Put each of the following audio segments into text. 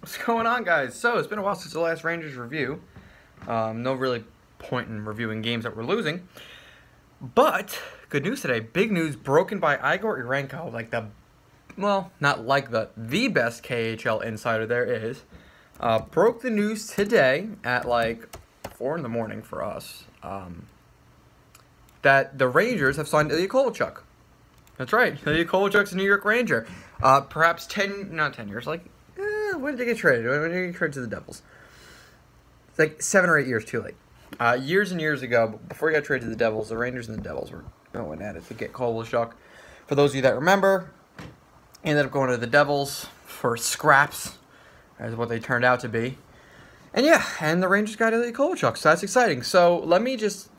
What's going on, guys? So, it's been a while since the last Rangers review. No really point in reviewing games that we're losing. But, good news today. Big news broken by Igor Eronko. The best KHL insider there is. Broke the news today at 4 in the morning for us. That the Rangers have signed Ilya Kovalchuk. That's right. Ilya Kovalchuk's a New York Ranger. Perhaps not 10 years, when did they get traded? When did they get traded to the Devils? It's 7 or 8 years too late. Years and years ago, before he got traded to the Devils, the Rangers and the Devils were going at it to get Kovalchuk. For those of you that remember, he ended up going to the Devils for scraps, as what they turned out to be. And the Rangers got Ilya Kovalchuk, so that's exciting. So let me just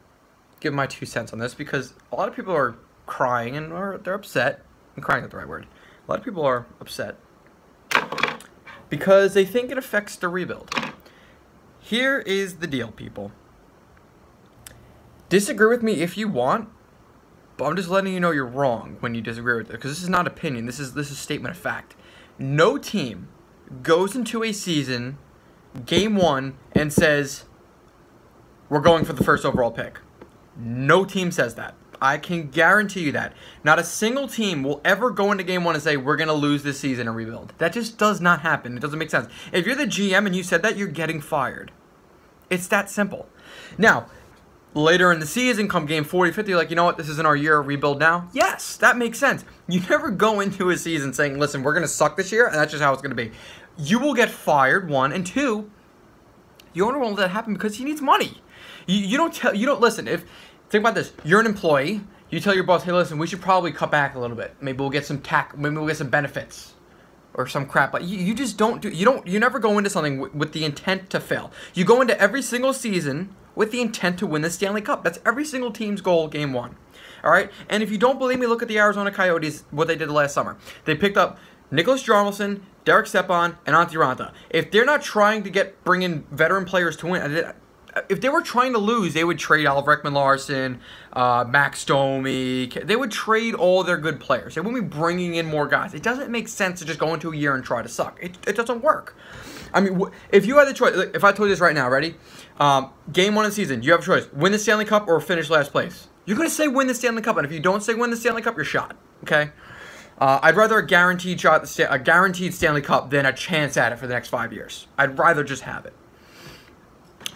give my 2 cents on this, because a lot of people are crying or they're upset. And crying is the right word. A lot of people are upset because they think it affects the rebuild. Here is the deal, people. Disagree with me if you want, but I'm just letting you know you're wrong when you disagree with it, because this is not opinion. This is a statement of fact. No team goes into a season, game 1, and says, we're going for the first overall pick. No team says that. I can guarantee you that. Not a single team will ever go into game 1 and say, we're going to lose this season and rebuild. That just does not happen. It doesn't make sense. If you're the GM and you said that, you're getting fired. It's that simple. Now, later in the season, come game 40, 50, you're like, you know what, this isn't our year, rebuild now? Yes, that makes sense. You never go into a season saying, listen, we're going to suck this year, and that's just how it's going to be. You will get fired, 1, and 2, the owner won't let that happen because he needs money. You don't listen, think about this. You're an employee. You tell your boss, hey, listen, we should probably cut back a little bit. Maybe we'll get some maybe we'll get some benefits or some crap. But you just don't do. You never go into something with the intent to fail. You go into every single season with the intent to win the Stanley Cup. That's every single team's goal, game 1. All right. And if you don't believe me, look at the Arizona Coyotes. What they did last summer. They picked up Nicholas Jarmelson, Derek Stepan, and Antti Ranta. If they're not trying to bring in veteran players to win. If they were trying to lose, they would trade Oliver Ekman-Larsson, Max Domi. They would trade all their good players. They wouldn't be bringing in more guys. It doesn't make sense to just go into a year and try to suck. It doesn't work. I mean, if you had the choice, if I told you this right now, ready? Game 1 of the season, you have a choice. Win the Stanley Cup or finish last place. You're going to say win the Stanley Cup, and if you don't say win the Stanley Cup, you're shot. Okay? I'd rather a guaranteed Stanley Cup than a chance at it for the next 5 years. I'd rather just have it.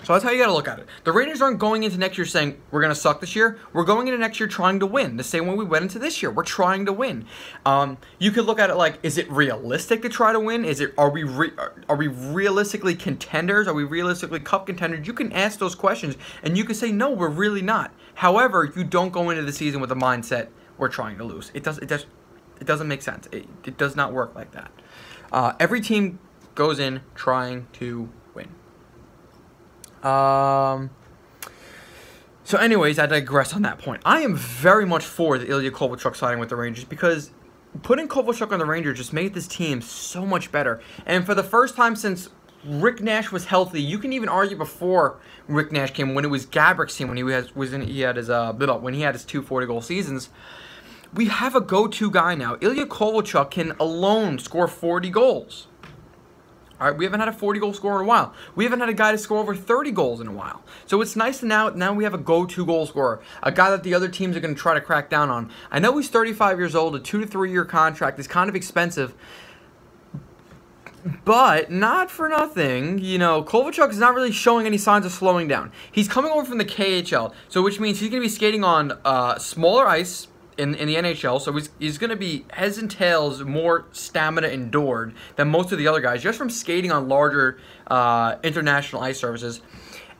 So that's how you got to look at it. The Rangers aren't going into next year saying, we're going to suck this year. We're going into next year trying to win. The same way we went into this year. We're trying to win. You could look at it like, is it realistic to try to win? Are we realistically contenders? Are we realistically cup contenders? You can ask those questions, and you can say, no, we're really not. However, you don't go into the season with a mindset, we're trying to lose. It doesn't make sense. It does not work like that. Every team goes in trying to win. So anyways, I digress on that point. I am very much for the Ilya Kovalchuk signing with the Rangers, because putting Kovalchuk on the Rangers just made this team so much better. And for the first time since Rick Nash was healthy, you can even argue before Rick Nash came, when it was Gabrick's team, when he had his 2 40-goal seasons. We have a go-to guy now. Ilya Kovalchuk can alone score 40 goals. All right, we haven't had a 40-goal scorer in a while. We haven't had a guy to score over 30 goals in a while. So it's nice to now we have a go-to goal scorer, a guy that the other teams are going to try to crack down on. I know he's 35 years old. A 2 to 3 year contract is kind of expensive, but not for nothing. Kovalchuk is not really showing any signs of slowing down. He's coming over from the KHL, so which means he's going to be skating on smaller ice in the NHL, so he's going to be heads and tails more stamina endured than most of the other guys, just from skating on larger international ice surfaces.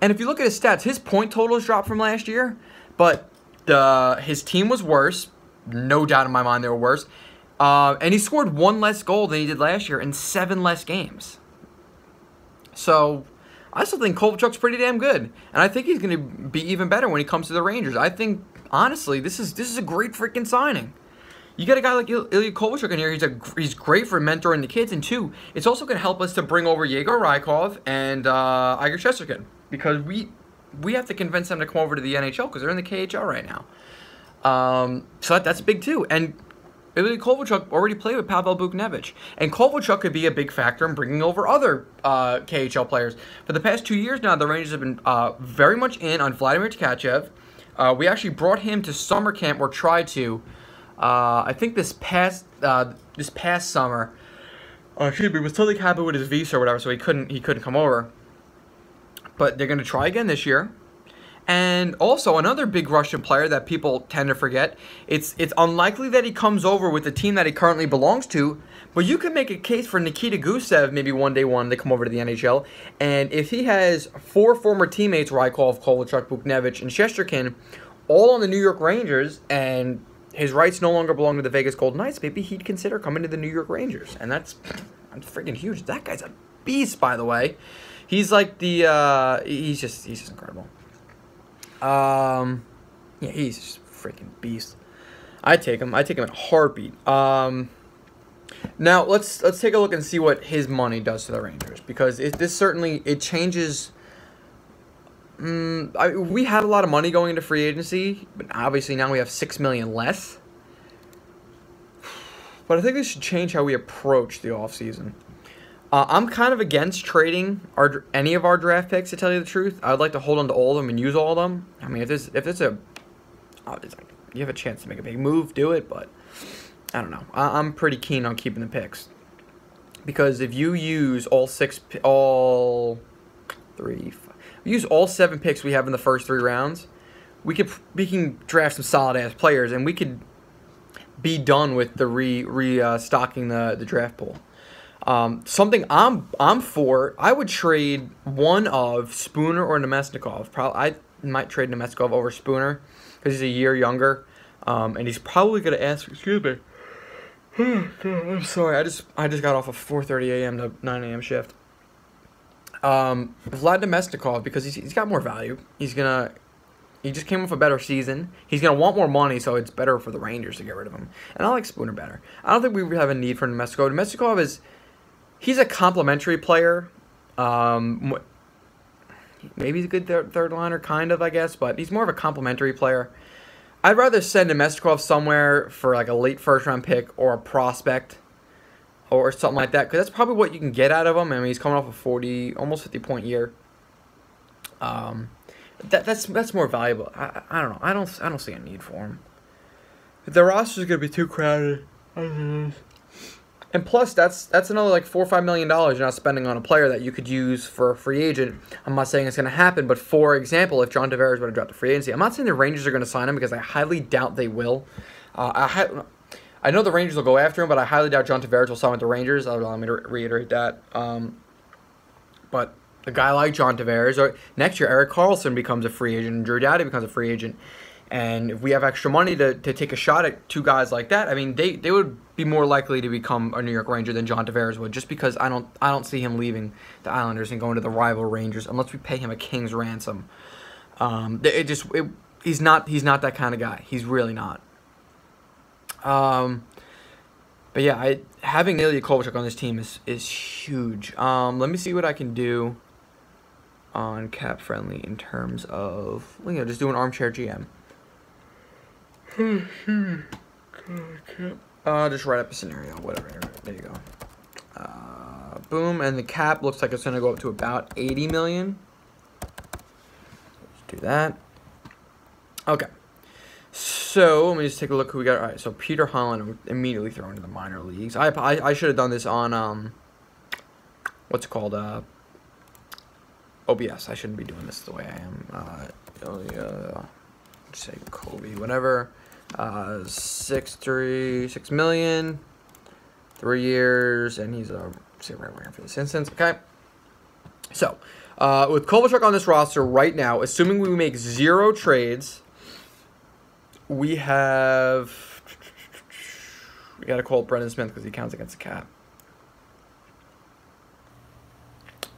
And if you look at his stats, his point totals dropped from last year, but his team was worse. No doubt in my mind they were worse. And he scored 1 less goal than he did last year in 7 less games. So I still think Kovalchuk's pretty damn good, and I think he's going to be even better when he comes to the Rangers. I think, honestly, this is a great freaking signing. You get a guy like Ilya Kovalchuk in here. He's great for mentoring the kids, and 2, it's also going to help us to bring over Yegor Rykov and Igor Shesterkin, because we have to convince them to come over to the NHL because they're in the KHL right now. So that's big too. And Ilya Kovalchuk already played with Pavel Buchnevich, and Kovalchuk could be a big factor in bringing over other KHL players. For the past 2 years now, the Rangers have been very much in on Vladimir Tkachev. We actually brought him to summer camp, or tried to. I think this past summer. Excuse me, was something happened with his visa or whatever, so he couldn't come over. But they're gonna try again this year. And also another big Russian player that people tend to forget. It's unlikely that he comes over with the team that he currently belongs to, but you can make a case for Nikita Gusev maybe one day wanting to come over to the NHL. And if he has 4 former teammates, Rykov, Kovalchuk, Buchnevich, and Shesterkin, all on the New York Rangers, and his rights no longer belong to the Vegas Golden Knights, maybe he'd consider coming to the New York Rangers. And that's freaking huge. That guy's a beast, by the way. He's like the he's just incredible. Yeah, he's just a freaking beast. I take him in a heartbeat. Now let's take a look and see what his money does to the Rangers, because this certainly changes. We had a lot of money going into free agency, but obviously now we have $6 million less. But I think this should change how we approach the offseason. I'm kind of against trading any of our draft picks, to tell you the truth. I would like to hold on to all of them and use all of them. I mean, if you have a chance to make a big move, do it. But I don't know. I'm pretty keen on keeping the picks, because if you use all 7 picks we have in the first 3 rounds, we can draft some solid ass players, and we could be done with the restocking the draft pool. Something I'm for, I would trade one of Spooner or Nemesnikov. I might trade Nemesnikov over Spooner because he's a year younger, and he's probably going to ask. Excuse me. I'm sorry. I just got off a 4:30 a.m. to 9 a.m. shift. Vlad Nemesnikov, because he's got more value. He just came off a better season. He's going to want more money, so it's better for the Rangers to get rid of him. And I like Spooner better. I don't think we have a need for Nemesnikov. Nemesnikov he's a complimentary player. Maybe he's a good third liner, kind of, I guess, but he's more of a complimentary player. I'd rather send Nemesnikov somewhere for like a late first-round pick or a prospect or something like that, because that's probably what you can get out of him. I mean, he's coming off a almost 50-point year. That's more valuable. I don't know. I don't see a need for him. The roster's gonna be too crowded. And plus, that's another like $4 or $5 million you're not spending on a player that you could use for a free agent. I'm not saying it's going to happen, but for example, if John Tavares were to drop the free agency, I'm not saying the Rangers are going to sign him, because I highly doubt they will. I know the Rangers will go after him, but I highly doubt John Tavares will sign with the Rangers. Allow me to reiterate that. But a guy like John Tavares, or next year Erik Karlsson becomes a free agent, and Drew Doughty becomes a free agent. And if we have extra money to take a shot at 2 guys like that, I mean, they would be more likely to become a New York Ranger than John Tavares would, just because I don't see him leaving the Islanders and going to the rival Rangers unless we pay him a king's ransom. He's not that kind of guy. He's really not. But yeah, having Ilya Kovalchuk on this team is huge. Let me see what I can do on cap friendly in terms of just do an armchair GM. Just write up a scenario, whatever. There you go. Boom, and the cap looks like it's gonna go up to about $80 million. Let's do that. Okay. So let me just take a look who we got. All right, so Peter Holland immediately thrown into the minor leagues. I should have done this on what's it called, OBS. I shouldn't be doing this the way I am. Just say Kovy, whatever. 6 million, 3 years, and he's a right winger for this instance. Okay. So, with Kovalchuk on this roster right now, assuming we make 0 trades, we got to call Brendan Smith because he counts against the cap.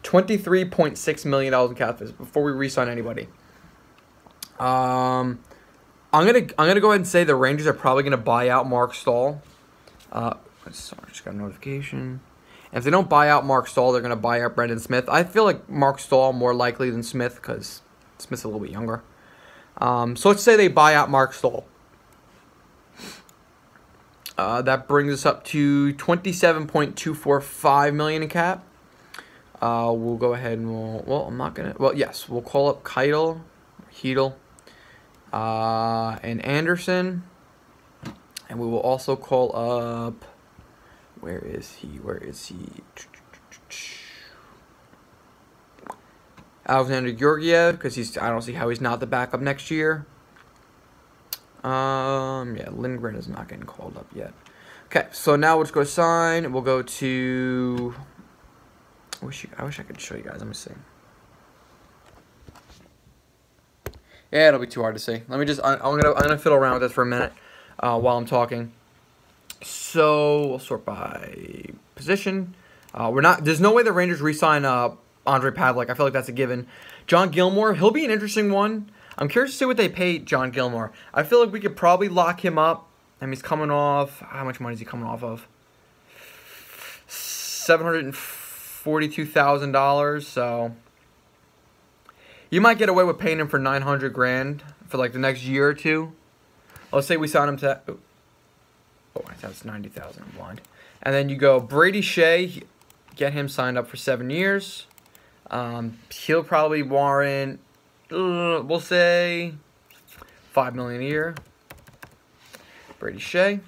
$23.6 million in cap space before we re-sign anybody. I'm gonna go ahead and say the Rangers are probably gonna buy out Mark Stahl. Sorry, just got a notification. And if they don't buy out Mark Stahl, they're gonna buy out Brendan Smith. I feel like Mark Stahl more likely than Smith because Smith's a little bit younger. So let's say they buy out Mark Stahl. That brings us up to $27.245 million in cap. We'll go ahead and we'll call up Keitel, and Anderson, and we will also call up. Where is he? Alexander Georgiev, because I don't see how he's not the backup next year. Yeah, Lindgren is not getting called up yet. Okay, so now we'll just go sign. We'll go to. I wish I could show you guys. Let me see. Yeah, it'll be too hard to see. Let me just. I'm gonna fiddle around with this for a minute while I'm talking. So we'll sort by position. There's no way the Rangers re-sign Andre Pavlik. I feel like that's a given. John Gilmore, he'll be an interesting one. I'm curious to see what they pay John Gilmore. I feel like we could probably lock him up. I mean, he's coming off. How much money is he coming off of? $742,000. So you might get away with paying him for $900,000 for like the next year or two. Let's say we sign him to. Oh, that's $90,000. I'm blind. And then you go Brady Shea, get him signed up for 7 years. He'll probably warrant, we'll say, $5 million a year. Brady Shea.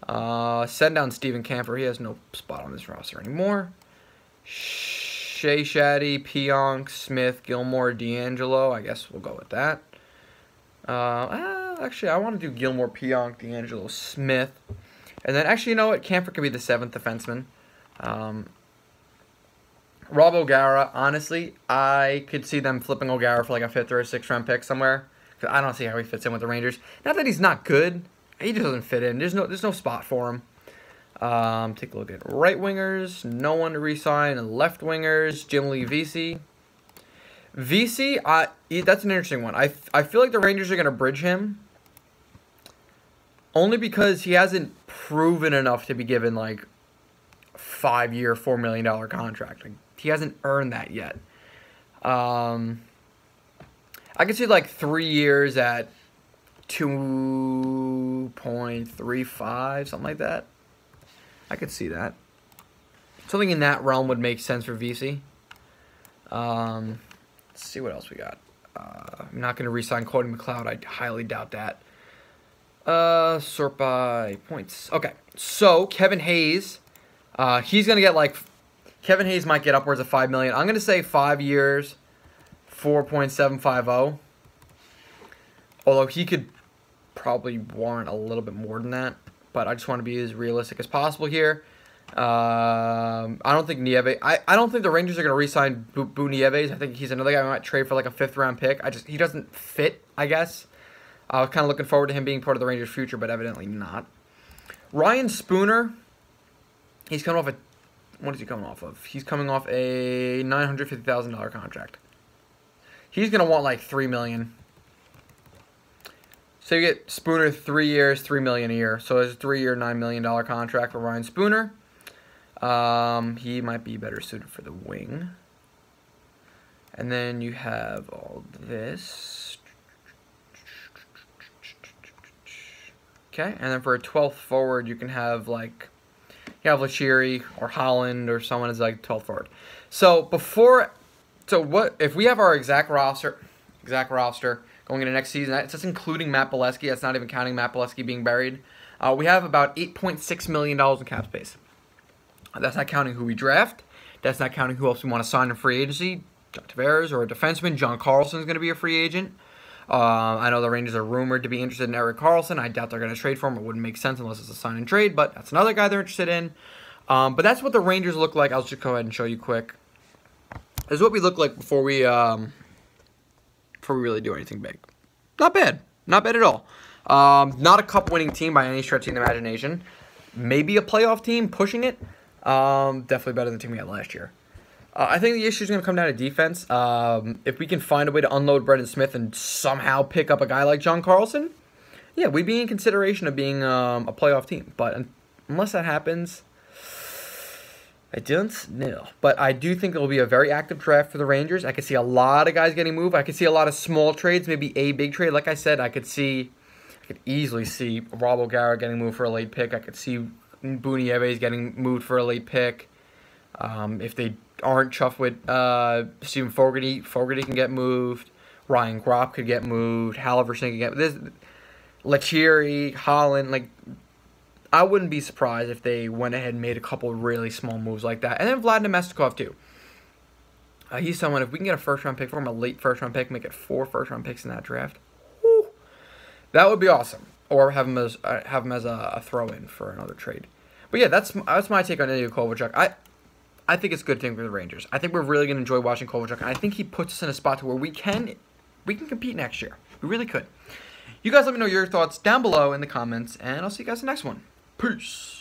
Send down Steven Camper. He has no spot on this roster anymore. Shea, Shaddy, Pionk, Smith, Gilmore, D'Angelo. I guess we'll go with that. Actually, I want to do Gilmore, Pionk, D'Angelo, Smith. And then, actually, you know what? Camper could be the 7th defenseman. Rob O'Gara, honestly, I could see them flipping O'Gara for like a 5th or a 6th round pick somewhere. Cause I don't see how he fits in with the Rangers. Not that he's not good. He just doesn't fit in. There's no spot for him. Take a look at right wingers. No one to re-sign. And left wingers. Jim Lee VC. VC, that's an interesting one. I feel like the Rangers are going to bridge him. Only because he hasn't proven enough to be given like 5-year, $4 million contract. Like, he hasn't earned that yet. I could see like 3 years at 2.35, something like that. I could see that. Something in that realm would make sense for VC. Let's see what else we got. I'm not going to re-sign Cody McLeod. I highly doubt that. Sort by points. Okay, so Kevin Hayes, he's gonna get like. Kevin Hayes might get upwards of $5 million. I'm gonna say 5 years, 4.750. Although he could probably warrant a little bit more than that, but I just want to be as realistic as possible here. I don't think Nieves. I don't think the Rangers are gonna re-sign Boo Nieves. I think he's another guy we might trade for like a 5th round pick. He doesn't fit, I guess. I was kind of looking forward to him being part of the Rangers' future, but evidently not. Ryan Spooner, he's coming off what is he coming off of? He's coming off a $950,000 contract. He's going to want like $3 million. So you get Spooner 3 years, $3 million a year. So it's a 3-year, $9 million contract for Ryan Spooner. He might be better suited for the wing. And then you have all this. Okay, and then for a 12th forward, you can have like, you have Lachiri or Holland or someone as like 12th forward. So what if we have our exact roster going into next season? That's just including Matt Bolesky. That's not even counting Matt Bolesky being buried. We have about $8.6 million in cap space. That's not counting who we draft. That's not counting who else we want to sign in free agency. John Tavares or a defenseman. John Carlson is going to be a free agent. I know the Rangers are rumored to be interested in Erik Karlsson. I doubt they're going to trade for him. It wouldn't make sense unless it's a sign and trade, but that's another guy they're interested in. But that's what the Rangers look like. I'll just go ahead and show you quick. This is what we look like before we really do anything big. Not bad. Not bad at all. Not a cup-winning team by any stretch of the imagination. Maybe a playoff team pushing it. Definitely better than the team we had last year. I think the issue is going to come down to defense. If we can find a way to unload Brendan Smith and somehow pick up a guy like John Carlson, yeah, we'd be in consideration of being a playoff team. But unless that happens, I don't know. But I do think it will be a very active draft for the Rangers. I could see a lot of guys getting moved. I could see a lot of small trades, maybe a big trade. Like I said, I could see I could easily see Rob O'Gara getting moved for a late pick. I could see Bunieves getting moved for a late pick. If they aren't chuffed with Stephen Fogarty can get moved. Ryan Gropp could get moved. Halverson could get this. Lethierry, Holland, like, I wouldn't be surprised if they went ahead and made a couple really small moves like that. And then Vladimir Mestikov too. He's someone, if we can get a first-round pick for him, a late first-round pick, make it 4 first-round picks in that draft, whew, that would be awesome. Or have him as a throw-in for another trade. But yeah, that's my take on Ilya Kovalchuk. I think it's a good thing for the Rangers. I think we're really going to enjoy watching Kovalchuk, and I think he puts us in a spot to where we can compete next year. We really could. You guys let me know your thoughts down below in the comments, and I'll see you guys in the next one. Peace.